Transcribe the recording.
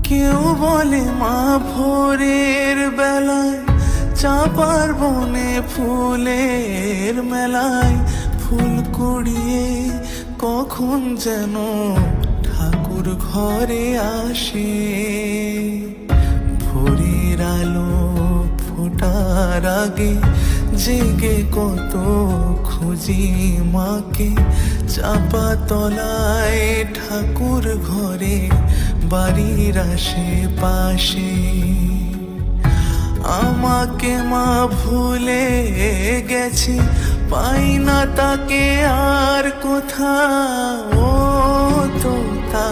কেউ বলে মা ভোরের বেলায় চাপার বনে ফুলের মেলায় ফুল কুড়িয়ে কখন যেন ঠাকুর ঘরে আসে। ভোরের আলো ফোটার আগে জেগে কত খুঁজি মাকে, চাপা তলায় ঠাকুর ঘরে বাড়ির আশেপাশে। আমাকে মা ভুলে গেছে, পাই না তাকে আর কোথাও, ও তো তা